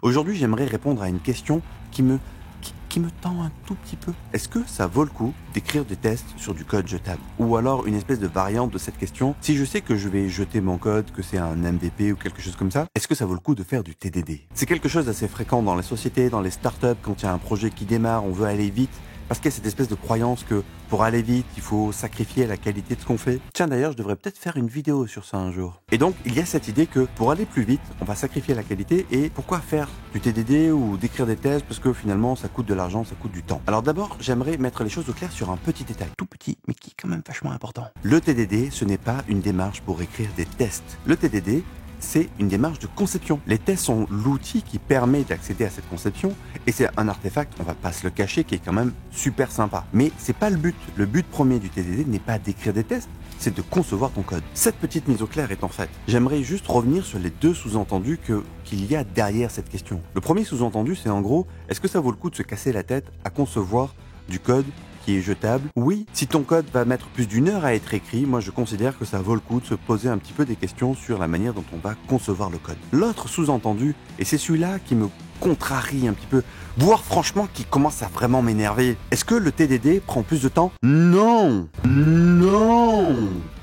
Aujourd'hui, j'aimerais répondre à une question qui me tend un tout petit peu. Est-ce que ça vaut le coup d'écrire des tests sur du code jetable? Ou alors une espèce de variante de cette question, si je sais que je vais jeter mon code, que c'est un MVP ou quelque chose comme ça, est-ce que ça vaut le coup de faire du TDD? C'est quelque chose d'assez fréquent dans les sociétés, dans les startups, quand il y a un projet qui démarre, on veut aller vite, parce qu'il y a cette espèce de croyance que pour aller vite, il faut sacrifier la qualité de ce qu'on fait. Tiens, d'ailleurs, je devrais peut-être faire une vidéo sur ça un jour. Et donc, il y a cette idée que pour aller plus vite, on va sacrifier la qualité. Et pourquoi faire du TDD ou d'écrire des tests? Parce que finalement, ça coûte de l'argent, ça coûte du temps. Alors d'abord, j'aimerais mettre les choses au clair sur un petit détail. Tout petit, mais qui est quand même vachement important. Le TDD, ce n'est pas une démarche pour écrire des tests. Le TDD, c'est une démarche de conception. Les tests sont l'outil qui permet d'accéder à cette conception et c'est un artefact, on va pas se le cacher, qui est quand même super sympa. Mais c'est pas le but. Le but premier du TDD n'est pas d'écrire des tests, c'est de concevoir ton code. Cette petite mise au clair étant faite, j'aimerais juste revenir sur les deux sous-entendus qu'il y a derrière cette question. Le premier sous-entendu, c'est en gros, est-ce que ça vaut le coup de se casser la tête à concevoir du code qui est jetable? Oui, si ton code va mettre plus d'une heure à être écrit, moi je considère que ça vaut le coup de se poser un petit peu des questions sur la manière dont on va concevoir le code. L'autre sous-entendu, et c'est celui-là qui me contrarie un petit peu, voire franchement qui commence à vraiment m'énerver. Est-ce que le TDD prend plus de temps? Non! Non!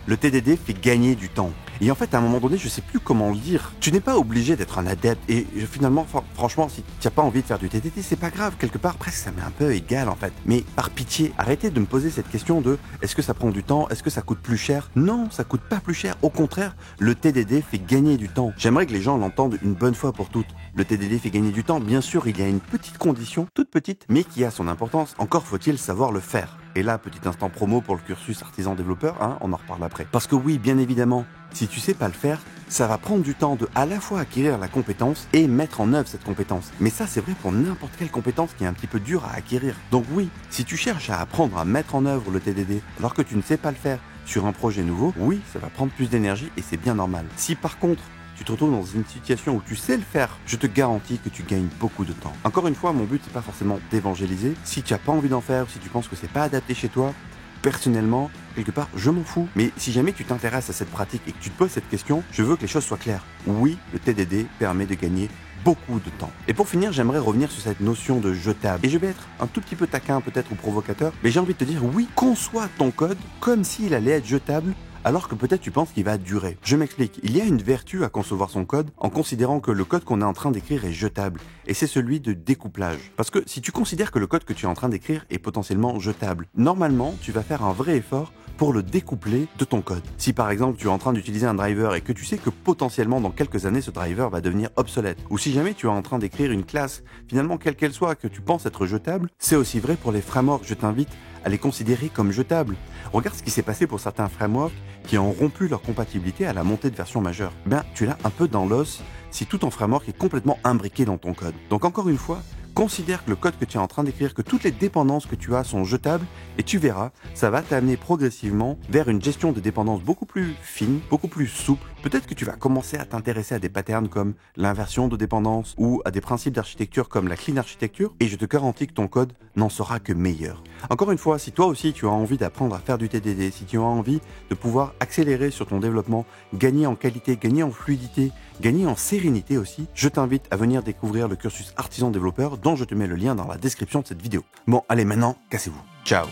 Le TDD fait gagner du temps. Et en fait, à un moment donné, je sais plus comment le dire. Tu n'es pas obligé d'être un adepte. Et finalement, franchement, si tu n'as pas envie de faire du TDD, c'est pas grave. Quelque part, presque, ça m'est un peu égal, en fait. Mais par pitié, arrêtez de me poser cette question de est-ce que ça prend du temps? Est-ce que ça coûte plus cher? Non, ça coûte pas plus cher. Au contraire, le TDD fait gagner du temps. J'aimerais que les gens l'entendent une bonne fois pour toutes. Le TDD fait gagner du temps. Bien sûr, il y a une petite condition, toute petite, mais qui a son importance. Encore faut-il savoir le faire. Et là, petit instant promo pour le cursus artisan développeur, on en reparle après. Parce que oui, bien évidemment, si tu sais pas le faire, ça va prendre du temps de à la fois acquérir la compétence et mettre en œuvre cette compétence. Mais ça, c'est vrai pour n'importe quelle compétence qui est un petit peu dure à acquérir. Donc oui, si tu cherches à apprendre à mettre en œuvre le TDD alors que tu ne sais pas le faire sur un projet nouveau, oui, ça va prendre plus d'énergie et c'est bien normal. Si par contre, tu te retrouves dans une situation où tu sais le faire, je te garantis que tu gagnes beaucoup de temps. Encore une fois, mon but c'est pas forcément d'évangéliser. Si tu n'as pas envie d'en faire, ou si tu penses que c'est pas adapté chez toi, personnellement, quelque part, je m'en fous. Mais si jamais tu t'intéresses à cette pratique et que tu te poses cette question, je veux que les choses soient claires. Oui, le TDD permet de gagner beaucoup de temps. Et pour finir, j'aimerais revenir sur cette notion de jetable. Et je vais être un tout petit peu taquin peut-être ou provocateur, mais j'ai envie de te dire oui, conçois ton code comme s'il allait être jetable alors que peut-être tu penses qu'il va durer. Je m'explique, il y a une vertu à concevoir son code en considérant que le code qu'on est en train d'écrire est jetable, et c'est celui de découplage. Parce que si tu considères que le code que tu es en train d'écrire est potentiellement jetable, normalement tu vas faire un vrai effort pour le découpler de ton code. Si par exemple tu es en train d'utiliser un driver et que tu sais que potentiellement dans quelques années ce driver va devenir obsolète, ou si jamais tu es en train d'écrire une classe, finalement quelle qu'elle soit, que tu penses être jetable, c'est aussi vrai pour les frameworks. Je t'invite à les considérer comme jetables. Regarde ce qui s'est passé pour certains frameworks qui ont rompu leur compatibilité à la montée de version majeure. Tu l'as un peu dans l'os si tout ton framework est complètement imbriqué dans ton code. Donc encore une fois, considère que le code que tu es en train d'écrire, que toutes les dépendances que tu as sont jetables et tu verras, ça va t'amener progressivement vers une gestion de dépendances beaucoup plus fine, beaucoup plus souple. Peut-être que tu vas commencer à t'intéresser à des patterns comme l'inversion de dépendance ou à des principes d'architecture comme la clean architecture et je te garantis que ton code n'en sera que meilleur. Encore une fois, si toi aussi tu as envie d'apprendre à faire du TDD, si tu as envie de pouvoir accélérer sur ton développement, gagner en qualité, gagner en fluidité, gagner en sérénité aussi, je t'invite à venir découvrir le cursus artisan développeur dont je te mets le lien dans la description de cette vidéo. Bon, allez maintenant, cassez-vous. Ciao.